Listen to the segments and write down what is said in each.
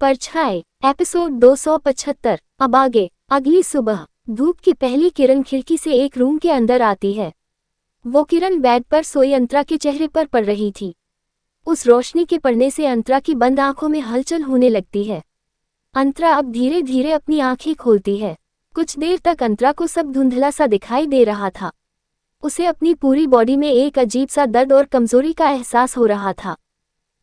परछाई एपिसोड 275। अब आगे। अगली सुबह धूप की पहली किरण खिड़की से एक रूम के अंदर आती है। वो किरण बेड पर सोई अंतरा के चेहरे पर पड़ रही थी। उस रोशनी के पड़ने से अंतरा की बंद आंखों में हलचल होने लगती है। अंतरा अब धीरे धीरे अपनी आंखें खोलती है। कुछ देर तक अंतरा को सब धुंधला सा दिखाई दे रहा था। उसे अपनी पूरी बॉडी में एक अजीब सा दर्द और कमजोरी का एहसास हो रहा था।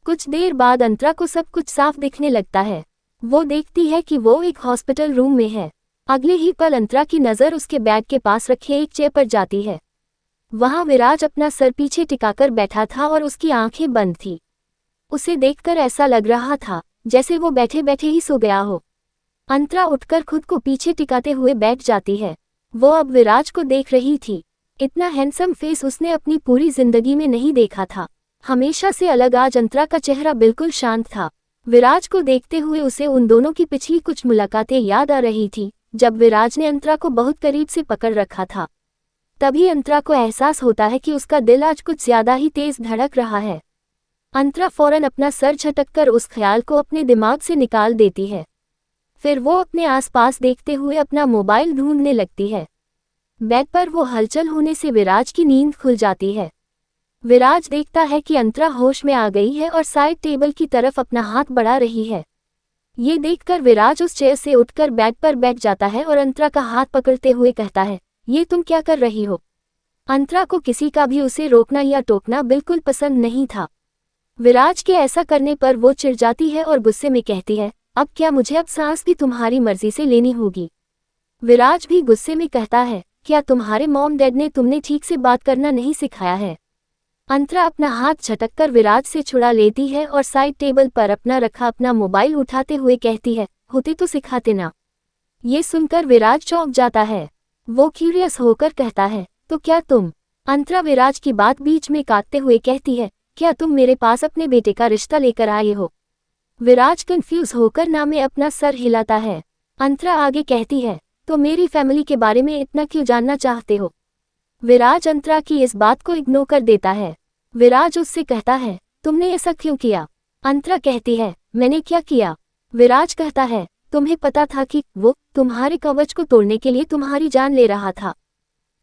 कुछ देर बाद अंतरा को सब कुछ साफ दिखने लगता है। वो देखती है कि वो एक हॉस्पिटल रूम में है। अगले ही पल अंतरा की नज़र उसके बैग के पास रखे एक चेयर पर जाती है। वहां विराज अपना सर पीछे टिकाकर बैठा था और उसकी आंखें बंद थी। उसे देखकर ऐसा लग रहा था जैसे वो बैठे बैठे ही सो गया हो। अंतरा उठकर खुद को पीछे टिकाते हुए बैठ जाती है। वो अब विराज को देख रही थी। इतना हैंडसम फेस उसने अपनी पूरी जिंदगी में नहीं देखा था। हमेशा से अलग आज अंतरा का चेहरा बिल्कुल शांत था। विराज को देखते हुए उसे उन दोनों की पिछली कुछ मुलाकातें याद आ रही थी, जब विराज ने अंतरा को बहुत करीब से पकड़ रखा था। तभी अंतरा को एहसास होता है कि उसका दिल आज कुछ ज्यादा ही तेज धड़क रहा है। अंतरा फौरन अपना सर झटककर उस ख्याल को अपने दिमाग से निकाल देती है। फिर वो अपने आसपास देखते हुए अपना मोबाइल ढूंढने लगती है। बेड पर वो हलचल होने से विराज की नींद खुल जाती है। विराज देखता है कि अंतरा होश में आ गई है और साइड टेबल की तरफ अपना हाथ बढ़ा रही है। ये देखकर विराज उस चेयर से उठकर बेड पर बैठ जाता है और अंतरा का हाथ पकड़ते हुए कहता है, ये तुम क्या कर रही हो? अंतरा को किसी का भी उसे रोकना या टोकना बिल्कुल पसंद नहीं था। विराज के ऐसा करने पर वो चिढ़ जाती है और गुस्से में कहती है, अब क्या मुझे अब सांस भी तुम्हारी मर्जी से लेनी होगी? विराज भी गुस्से में कहता है, क्या तुम्हारे मॉम डैड ने तुमने ठीक से बात करना नहीं सिखाया है? अंतरा अपना हाथ झटककर विराज से छुड़ा लेती है और साइड टेबल पर अपना रखा अपना मोबाइल उठाते हुए कहती है, होते तो सिखाते ना। ये सुनकर विराज चौंक जाता है। वो क्यूरियस होकर कहता है, तो क्या तुम? अंतरा विराज की बात बीच में काटते हुए कहती है, क्या तुम मेरे पास अपने बेटे का रिश्ता लेकर आए हो? विराज कंफ्यूज होकर ना में अपना सर हिलाता है। अंतरा आगे कहती है, तो मेरी फैमिली के बारे में इतना क्यों जानना चाहते हो? विराज अंतरा की इस बात को इग्नोर कर देता है। विराज उससे कहता है, तुमने ऐसा क्यों किया? अंतरा कहती है, मैंने क्या किया? विराज कहता है, तुम्हें पता था कि वो तुम्हारे कवच को तोड़ने के लिए तुम्हारी जान ले रहा था।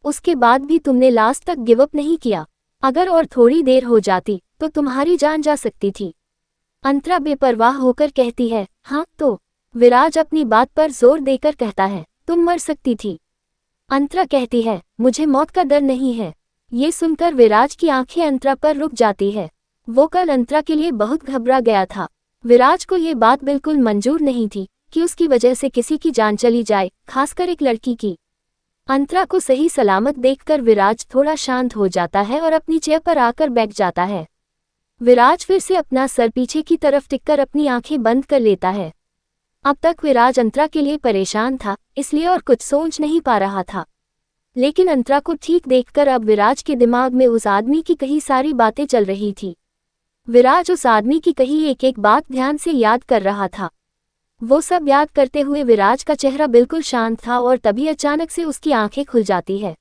उसके बाद भी तुमने लास्ट तक गिव अप नहीं किया। अगर और थोड़ी देर हो जाती तो तुम्हारी जान जा सकती थी। अंतरा बेपरवाह होकर कहती है, हाँ तो? विराज अपनी बात पर जोर देकर कहता है, तुम मर सकती थी। अंतरा कहती है, मुझे मौत का डर नहीं है। ये सुनकर विराज की आंखें अंतरा पर रुक जाती है। वो कल अंतरा के लिए बहुत घबरा गया था। विराज को ये बात बिल्कुल मंजूर नहीं थी कि उसकी वजह से किसी की जान चली जाए, खासकर एक लड़की की। अंतरा को सही सलामत देखकर विराज थोड़ा शांत हो जाता है और अपनी चेयर पर आकर बैठ जाता है। विराज फिर से अपना सर पीछे की तरफ टिककर अपनी आंखें बंद कर लेता है। अब तक विराज अंतरा के लिए परेशान था, इसलिए और कुछ सोच नहीं पा रहा था। लेकिन अंतरा को ठीक देखकर अब विराज के दिमाग में उस आदमी की कही सारी बातें चल रही थी। विराज उस आदमी की कही एक एक बात ध्यान से याद कर रहा था। वो सब याद करते हुए विराज का चेहरा बिल्कुल शांत था और तभी अचानक से उसकी आंखें खुल जाती है।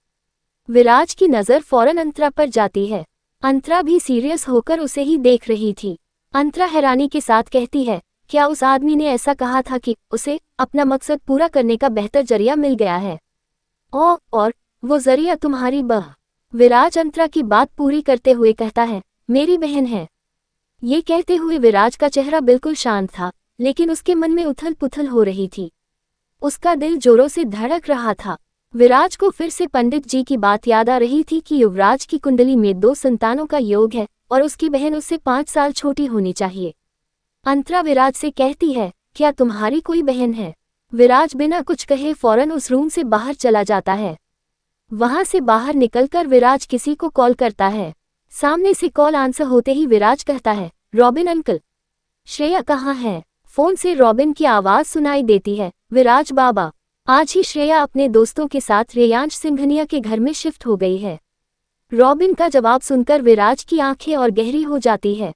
विराज की नज़र फौरन अंतरा पर जाती है। अंतरा भी सीरियस होकर उसे ही देख रही थी। अंतरा हैरानी के साथ कहती है, क्या उस आदमी ने ऐसा कहा था कि उसे अपना मकसद पूरा करने का बेहतर जरिया मिल गया है? और वो जरिया तुम्हारी बह? विराज अंतरा की बात पूरी करते हुए कहता है, मेरी बहन है। ये कहते हुए विराज का चेहरा बिल्कुल शांत था, लेकिन उसके मन में उथल पुथल हो रही थी। उसका दिल जोरों से धड़क रहा था। विराज को फिर से पंडित जी की बात याद आ रही थी कि युवराज की कुंडली में 2 संतानों का योग है और उसकी बहन उससे 5 साल छोटी होनी चाहिए। अंतरा विराज से कहती है, क्या तुम्हारी कोई बहन है? विराज बिना कुछ कहे फौरन उस रूम से बाहर चला जाता है। वहां से बाहर निकलकर विराज किसी को कॉल करता है। सामने से कॉल आंसर होते ही विराज कहता है, रॉबिन अंकल। श्रेया कहाँ है? फोन से रॉबिन की आवाज सुनाई देती है, विराज बाबा। आज ही श्रेया अपने दोस्तों के साथ रेयांश सिंघनिया के घर में शिफ्ट हो गई है। रॉबिन का जवाब सुनकर विराज की आंखें और गहरी हो जाती है।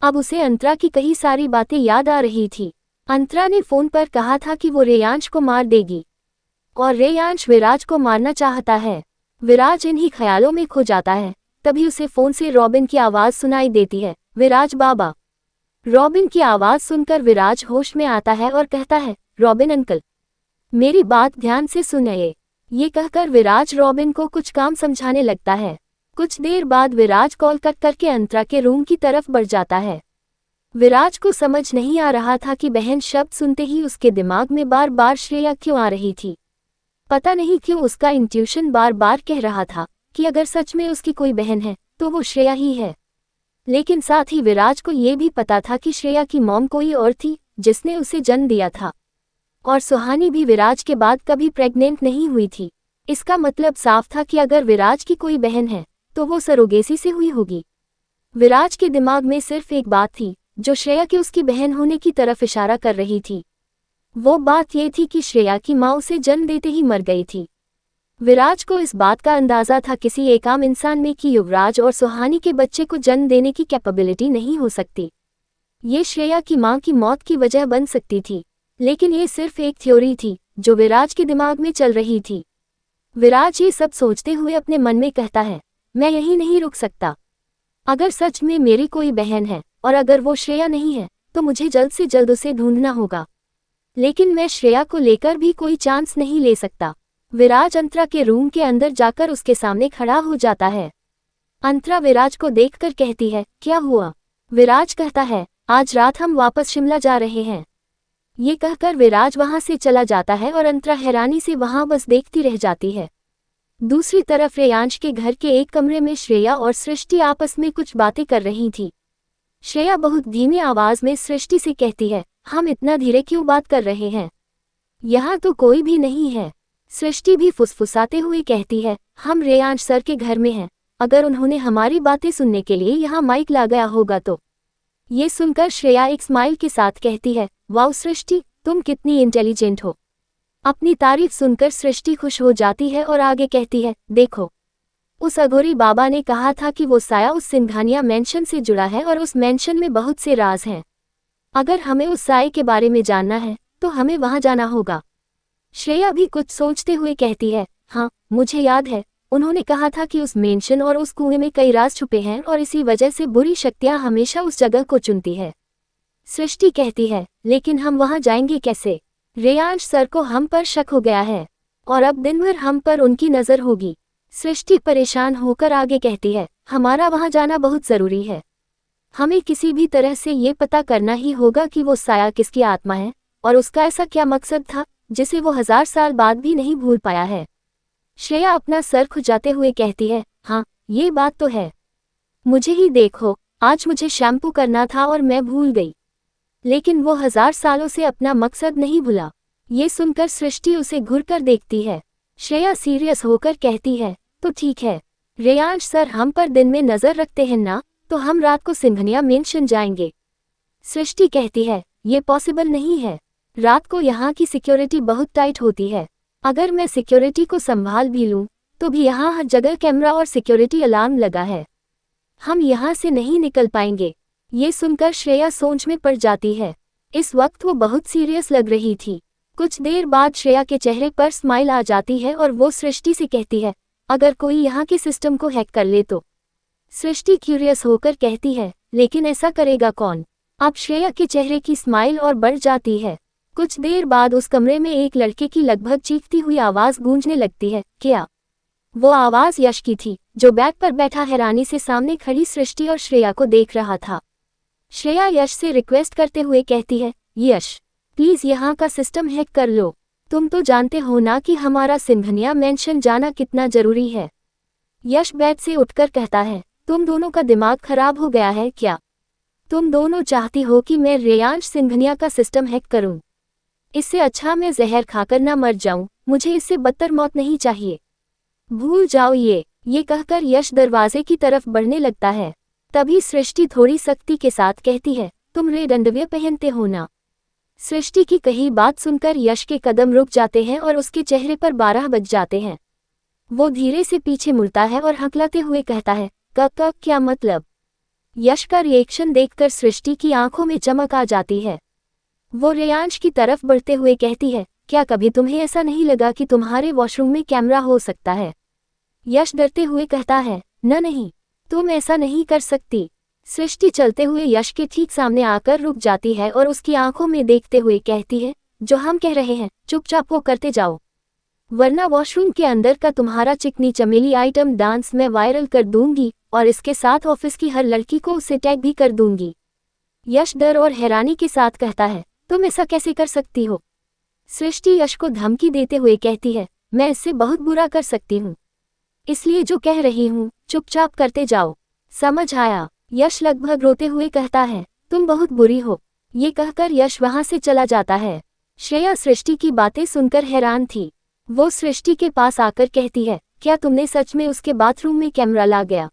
अब उसे अंतरा की कई सारी बातें याद आ रही थी। अंतरा ने फोन पर कहा था कि वो रेयांश को मार देगी और रेयांश विराज को मारना चाहता है। विराज इन्हीं ख्यालों में खो जाता है। तभी उसे फोन से रॉबिन की आवाज सुनाई देती है, विराज बाबा। रॉबिन की आवाज सुनकर विराज होश में आता है और कहता है, रॉबिन अंकल, मेरी बात ध्यान से सुनिए। ये कहकर विराज रॉबिन को कुछ काम समझाने लगता है। कुछ देर बाद विराज कॉल कट करके अंतरा के रूम की तरफ बढ़ जाता है। विराज को समझ नहीं आ रहा था कि बहन शब्द सुनते ही उसके दिमाग में बार बार श्रेया क्यों आ रही थी। पता नहीं क्यों उसका इंट्यूशन बार बार कह रहा था कि अगर सच में उसकी कोई बहन है तो वो श्रेया ही है। लेकिन साथ ही विराज को ये भी पता था कि श्रेया की मॉम कोई और थी जिसने उसे जन्म दिया था, और सुहानी भी विराज के बाद कभी प्रेग्नेंट नहीं हुई थी। इसका मतलब साफ था कि अगर विराज की कोई बहन है तो वो सरोगेसी से हुई होगी। विराज के दिमाग में सिर्फ एक बात थी जो श्रेया के उसकी बहन होने की तरफ इशारा कर रही थी। वो बात ये थी कि श्रेया की माँ उसे जन्म देते ही मर गई थी। विराज को इस बात का अंदाजा था किसी एक आम इंसान में कि युवराज और सुहानी के बच्चे को जन्म देने की कैपेबिलिटी नहीं हो सकती। ये श्रेया की मां की मौत की वजह बन सकती थी, लेकिन ये सिर्फ एक थ्योरी थी जो विराज के दिमाग में चल रही थी। विराज ये सब सोचते हुए अपने मन में कहता है, मैं यहीं नहीं रुक सकता। अगर सच में मेरी कोई बहन है और अगर वो श्रेया नहीं है तो मुझे जल्द से जल्द उसे ढूंढना होगा। लेकिन मैं श्रेया को लेकर भी कोई चांस नहीं ले सकता। विराज अंतरा के रूम के अंदर जाकर उसके सामने खड़ा हो जाता है। अंतरा विराज को देखकर कहती है, क्या हुआ? विराज कहता है, आज रात हम वापस शिमला जा रहे हैं। ये कहकर विराज वहां से चला जाता है और अंतरा हैरानी से वहां बस देखती रह जाती है। दूसरी तरफ रेयांश के घर के एक कमरे में श्रेया और सृष्टि आपस में कुछ बातें कर रही थी। श्रेया बहुत धीमी आवाज में सृष्टि से कहती है, हम इतना धीरे क्यों बात कर रहे हैं? यहाँ तो कोई भी नहीं है। सृष्टि भी फुसफुसाते हुए कहती है, हम रेयांश सर के घर में हैं। अगर उन्होंने हमारी बातें सुनने के लिए यहाँ माइक लगाया होगा तो। ये सुनकर श्रेया एक स्माइल के साथ कहती है, वाओ सृष्टि, तुम कितनी इंटेलिजेंट हो। अपनी तारीफ सुनकर सृष्टि खुश हो जाती है और आगे कहती है, देखो, उस अघोरी बाबा ने कहा था कि वो साया उस सिंघानिया मेंशन से जुड़ा है और उस मेंशन में बहुत से राज हैं। अगर हमें उस साये के बारे में जानना है तो हमें वहां जाना होगा। श्रेया भी कुछ सोचते हुए कहती है, हाँ मुझे याद है, उन्होंने कहा था कि उस मेंशन और उस कुएं में कई राज छुपे हैं और इसी वजह से बुरी शक्तियां हमेशा उस जगह को चुनती है। सृष्टि कहती है, लेकिन हम वहां जाएंगे कैसे? रेयांश सर को हम पर शक हो गया है और अब दिन भर हम पर उनकी नजर होगी। सृष्टि परेशान होकर आगे कहती है, हमारा वहां जाना बहुत जरूरी है। हमें किसी भी तरह से ये पता करना ही होगा कि वो साया किसकी आत्मा है और उसका ऐसा क्या मकसद था जिसे वो 1000 साल बाद भी नहीं भूल पाया है। श्रेया अपना सर खुजाते हुए कहती है, हाँ ये बात तो है। मुझे ही देखो, आज मुझे शैम्पू करना था और मैं भूल गई। लेकिन वो 1000 सालों से अपना मकसद नहीं भूला। ये सुनकर सृष्टि उसे घूरकर देखती है। श्रेया सीरियस होकर कहती है, तो ठीक है रेयांश सर, हम पर दिन में नजर रखते हैं ना, तो हम रात को सिंघनिया मेंशन जाएंगे। सृष्टि कहती है, ये पॉसिबल नहीं है। रात को यहाँ की सिक्योरिटी बहुत टाइट होती है। अगर मैं सिक्योरिटी को संभाल भी लूँ तो भी यहाँ हर जगह कैमरा और सिक्योरिटी अलार्म लगा है। हम यहाँ से नहीं निकल पाएंगे। ये सुनकर श्रेया सोच में पड़ जाती है। इस वक्त वो बहुत सीरियस लग रही थी। कुछ देर बाद श्रेया के चेहरे पर स्माइल आ जाती है और वो सृष्टि से कहती है, अगर कोई यहाँ के सिस्टम को हैक कर ले तो? सृष्टि क्यूरियस होकर कहती है, लेकिन ऐसा करेगा कौन? अब श्रेया के चेहरे की स्माइल और बढ़ जाती है। कुछ देर बाद उस कमरे में एक लड़के की लगभग चीखती हुई आवाज गूंजने लगती है। क्या? वो आवाज यश की थी, जो बैग पर बैठा हैरानी से सामने खड़ी सृष्टि और श्रेया को देख रहा था। श्रेया यश से रिक्वेस्ट करते हुए कहती है, यश प्लीज यहाँ का सिस्टम हैक कर लो। तुम तो जानते हो ना कि हमारा सिंघनिया मेंशन जाना कितना जरूरी है। यश बेड से उठकर कहता है, तुम दोनों का दिमाग खराब हो गया है क्या? तुम दोनों चाहती हो कि मैं रेयांश सिंघनिया का सिस्टम हैक करूं? इससे अच्छा मैं जहर खाकर ना मर जाऊं। मुझे इससे बदतर मौत नहीं चाहिए। भूल जाओ ये कहकर यश दरवाजे की तरफ बढ़ने लगता है। तभी सृष्टि थोड़ी सख्ती के साथ कहती है, तुम रेड अंडरवियर पहनते हो ना? सृष्टि की कही बात सुनकर यश के कदम रुक जाते हैं और उसके चेहरे पर 12 बज जाते हैं। वो धीरे से पीछे मुड़ता है और हकलाते हुए कहता है, क क्या मतलब? यश का रिएक्शन देखकर सृष्टि की आंखों में चमक आ जाती है। वो रेयांश की तरफ बढ़ते हुए कहती है, क्या कभी तुम्हें ऐसा नहीं लगा कि तुम्हारे वॉशरूम में कैमरा हो सकता है? यश डरते हुए कहता है, नहीं, तुम ऐसा नहीं कर सकती। सृष्टि चलते हुए यश के ठीक सामने आकर रुक जाती है और उसकी आंखों में देखते हुए कहती है, जो हम कह रहे हैं चुपचाप वो करते जाओ, वरना वॉशरूम के अंदर का तुम्हारा चिकनी चमेली आइटम डांस मैं वायरल कर दूंगी और इसके साथ ऑफिस की हर लड़की को उसे टैग भी कर दूंगी। यश डर और हैरानी के साथ कहता है, तुम ऐसा कैसे कर सकती हो? सृष्टि यश को धमकी देते हुए कहती है, मैं इससे बहुत बुरा कर सकती हूँ, इसलिए जो कह रही हूँ चुपचाप करते जाओ, समझ आया? यश लगभग रोते हुए कहता है, तुम बहुत बुरी हो। ये कहकर यश वहां से चला जाता है। श्रेया सृष्टि की बातें सुनकर हैरान थी। वो सृष्टि के पास आकर कहती है, क्या तुमने सच में उसके बाथरूम में कैमरा ला गया?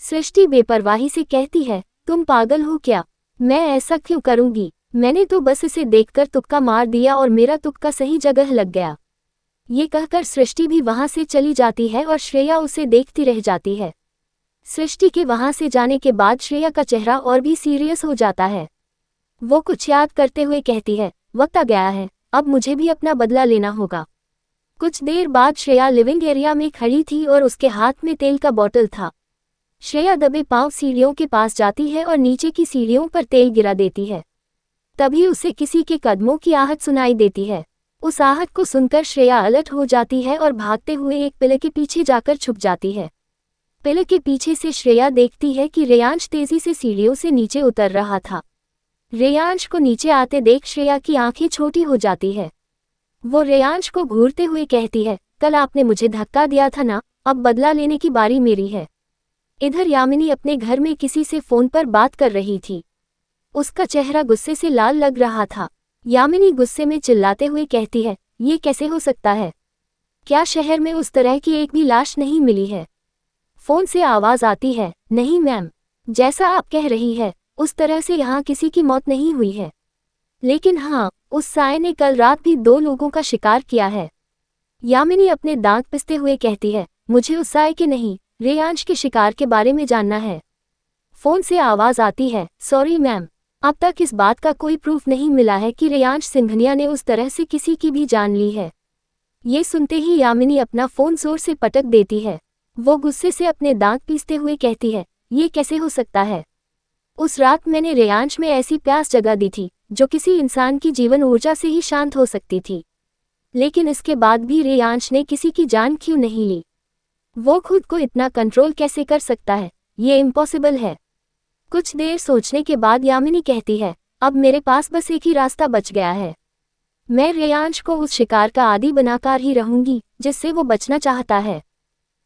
सृष्टि बेपरवाही से कहती है, तुम पागल हो क्या? मैं ऐसा क्यों करूंगी? मैंने तो बस इसे देखकर तुक्का मार दिया और मेरा तुक्का सही जगह लग गया। ये कहकर सृष्टि भी वहां से चली जाती है और श्रेया उसे देखती रह जाती है। सृष्टि के वहां से जाने के बाद श्रेया का चेहरा और भी सीरियस हो जाता है। वो कुछ याद करते हुए कहती है, वक्त आ गया है, अब मुझे भी अपना बदला लेना होगा। कुछ देर बाद श्रेया लिविंग एरिया में खड़ी थी और उसके हाथ में तेल का बोतल था। श्रेया दबे पांव सीढ़ियों के पास जाती है और नीचे की सीढ़ियों पर तेल गिरा देती है। तभी उसे किसी के कदमों की आहट सुनाई देती है। उस आहट को सुनकर श्रेया अलर्ट हो जाती है और भागते हुए एक पिलर के पीछे जाकर छुप जाती है। पिलर के पीछे से श्रेया देखती है कि रेयांश तेजी से सीढ़ियों से नीचे उतर रहा था। रेयांश को नीचे आते देख श्रेया की आंखें छोटी हो जाती है। वो रेयांश को घूरते हुए कहती है, कल आपने मुझे धक्का दिया था ना, अब बदला लेने की बारी मेरी है। इधर यामिनी अपने घर में किसी से फोन पर बात कर रही थी। उसका चेहरा गुस्से से लाल लग रहा था। यामिनी गुस्से में चिल्लाते हुए कहती है, ये कैसे हो सकता है? क्या शहर में उस तरह की एक भी लाश नहीं मिली है? फोन से आवाज आती है, नहीं मैम, जैसा आप कह रही है उस तरह से यहाँ किसी की मौत नहीं हुई है, लेकिन हाँ, उस साये ने कल रात भी 2 लोगों का शिकार किया है। यामिनी अपने दांत पिसते हुए कहती है, मुझे उस साये के नहीं, रेयांश के शिकार के बारे में जानना है। फोन से आवाज आती है, सॉरी मैम, अब तक इस बात का कोई प्रूफ नहीं मिला है कि रेयांश सिंघनिया ने उस तरह से किसी की भी जान ली है। ये सुनते ही यामिनी अपना फोन जोर से पटक देती है। वो गुस्से से अपने दांत पीसते हुए कहती है, ये कैसे हो सकता है? उस रात मैंने रेयांश में ऐसी प्यास जगा दी थी जो किसी इंसान की जीवन ऊर्जा से ही शांत हो सकती थी, लेकिन इसके बाद भी रेयांश ने किसी की जान क्यों नहीं ली? वो खुद को इतना कंट्रोल कैसे कर सकता है? ये इम्पॉसिबल है। कुछ देर सोचने के बाद यामिनी कहती है, अब मेरे पास बस एक ही रास्ता बच गया है। मैं रेयांश को उस शिकार का आदी बनाकर ही रहूंगी जिससे वो बचना चाहता है।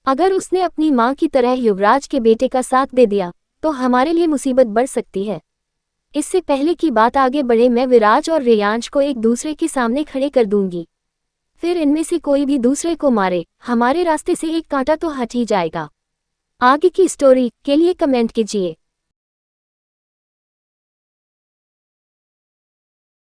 अगर उसने अपनी मां की तरह युवराज के बेटे का साथ दे दिया तो हमारे लिए मुसीबत बढ़ सकती है। इससे पहले की बात आगे बढ़े, मैं विराज और रेयांश को एक दूसरे के सामने खड़े कर दूंगी। फिर इनमें से कोई भी दूसरे को मारे, हमारे रास्ते से एक कांटा तो हट ही जाएगा। आगे की स्टोरी के लिए कमेंट कीजिए।